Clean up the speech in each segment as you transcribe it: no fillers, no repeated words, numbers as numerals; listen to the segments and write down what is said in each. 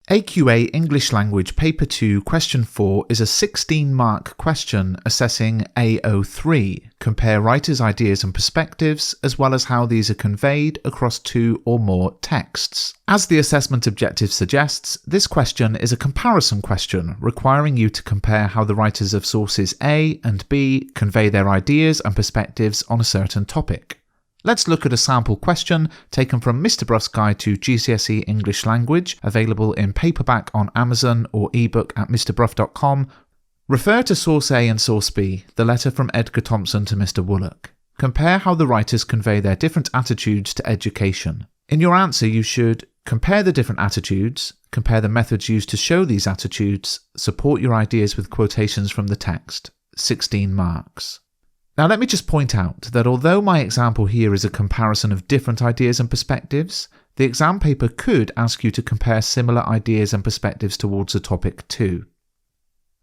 AQA English Language Paper 2 Question 4 is a 16-mark question assessing AO3, compare writers' ideas and perspectives, as well as how these are conveyed across two or more texts. As the assessment objective suggests, this question is a comparison question requiring you to compare how the writers of sources A and B convey their ideas and perspectives on a certain topic. Let's look at a sample question taken from Mr. Bruff's Guide to GCSE English Language, available in paperback on Amazon or ebook at mrbruff.com. Refer to Source A and Source B, the letter from Edgar Thompson to Mr. Woollock. Compare how the writers convey their different attitudes to education. In your answer, you should compare the different attitudes, compare the methods used to show these attitudes, support your ideas with quotations from the text. 16 marks. Now let me just point out that although my example here is a comparison of different ideas and perspectives, the exam paper could ask you to compare similar ideas and perspectives towards a topic too.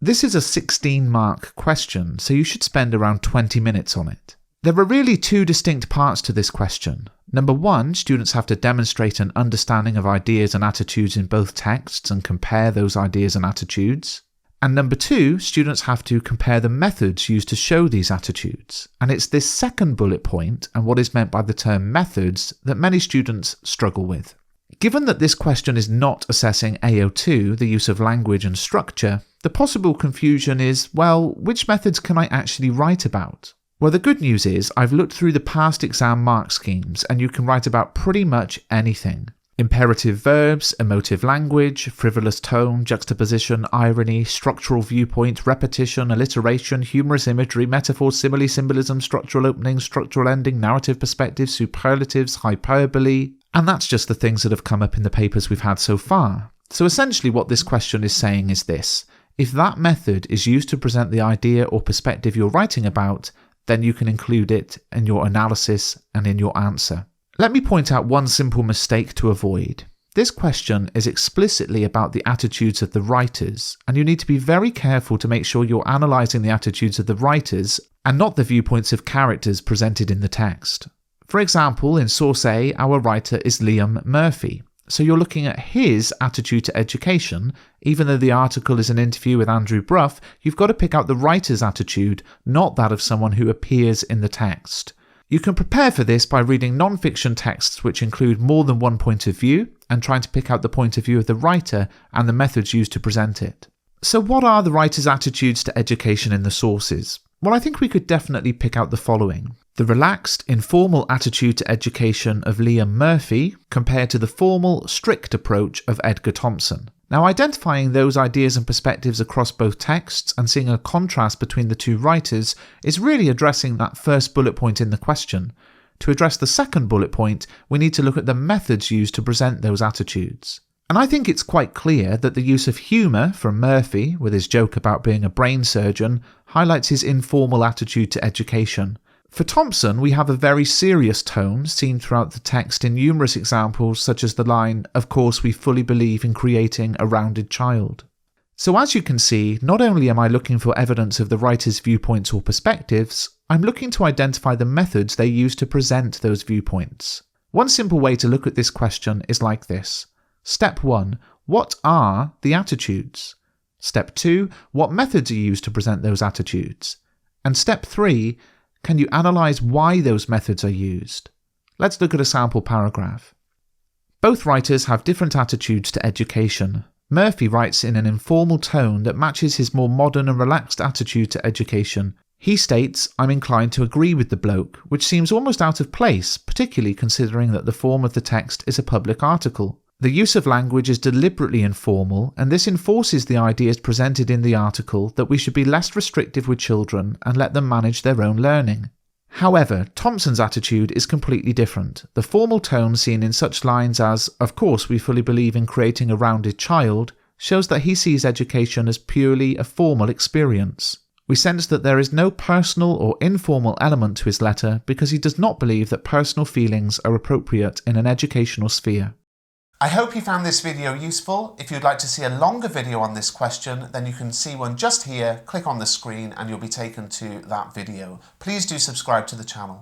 This is a 16-mark question, so you should spend around 20 minutes on it. There are really two distinct parts to this question. Number one, students have to demonstrate an understanding of ideas and attitudes in both texts and compare those ideas and attitudes. And number two, students have to compare the methods used to show these attitudes. And it's this second bullet point and what is meant by the term methods that many students struggle with. Given that this question is not assessing AO2, the use of language and structure, the possible confusion is, well, which methods can I actually write about? Well, the good news is I've looked through the past exam mark schemes and you can write about pretty much anything. Imperative verbs, emotive language, frivolous tone, juxtaposition, irony, structural viewpoint, repetition, alliteration, humorous imagery, metaphor, simile, symbolism, structural opening, structural ending, narrative perspective, superlatives, hyperbole. And that's just the things that have come up in the papers we've had so far. So essentially what this question is saying is this: if that method is used to present the idea or perspective you're writing about, then you can include it in your analysis and in your answer. Let me point out one simple mistake to avoid. This question is explicitly about the attitudes of the writers, and you need to be very careful to make sure you're analysing the attitudes of the writers and not the viewpoints of characters presented in the text. For example, in Source A, our writer is Liam Murphy, so you're looking at his attitude to education. Even though the article is an interview with Andrew Bruff, you've got to pick out the writer's attitude, not that of someone who appears in the text. You can prepare for this by reading non-fiction texts which include more than one point of view and trying to pick out the point of view of the writer and the methods used to present it. So what are the writer's attitudes to education in the sources? Well, I think we could definitely pick out the following. The relaxed, informal attitude to education of Liam Murphy compared to the formal, strict approach of Edgar Thompson. Now, identifying those ideas and perspectives across both texts and seeing a contrast between the two writers is really addressing that first bullet point in the question. To address the second bullet point, we need to look at the methods used to present those attitudes. And I think it's quite clear that the use of humour from Murphy, with his joke about being a brain surgeon, highlights his informal attitude to education. For Thompson, we have a very serious tone seen throughout the text in numerous examples, such as the line, "Of course we fully believe in creating a rounded child." So as you can see, not only am I looking for evidence of the writer's viewpoints or perspectives, I'm looking to identify the methods they use to present those viewpoints. One simple way to look at this question is like this. Step 1. What are the attitudes? Step 2. What methods are used to present those attitudes? And step 3. Can you analyse why those methods are used? Let's look at a sample paragraph. Both writers have different attitudes to education. Murphy writes in an informal tone that matches his more modern and relaxed attitude to education. He states, "I'm inclined to agree with the bloke," which seems almost out of place, particularly considering that the form of the text is a public article. The use of language is deliberately informal, and this enforces the ideas presented in the article that we should be less restrictive with children and let them manage their own learning. However, Thompson's attitude is completely different. The formal tone seen in such lines as, "Of course we fully believe in creating a rounded child," shows that he sees education as purely a formal experience. We sense that there is no personal or informal element to his letter because he does not believe that personal feelings are appropriate in an educational sphere. I hope you found this video useful. If you'd like to see a longer video on this question, then you can see one just here, click on the screen and you'll be taken to that video. Please do subscribe to the channel.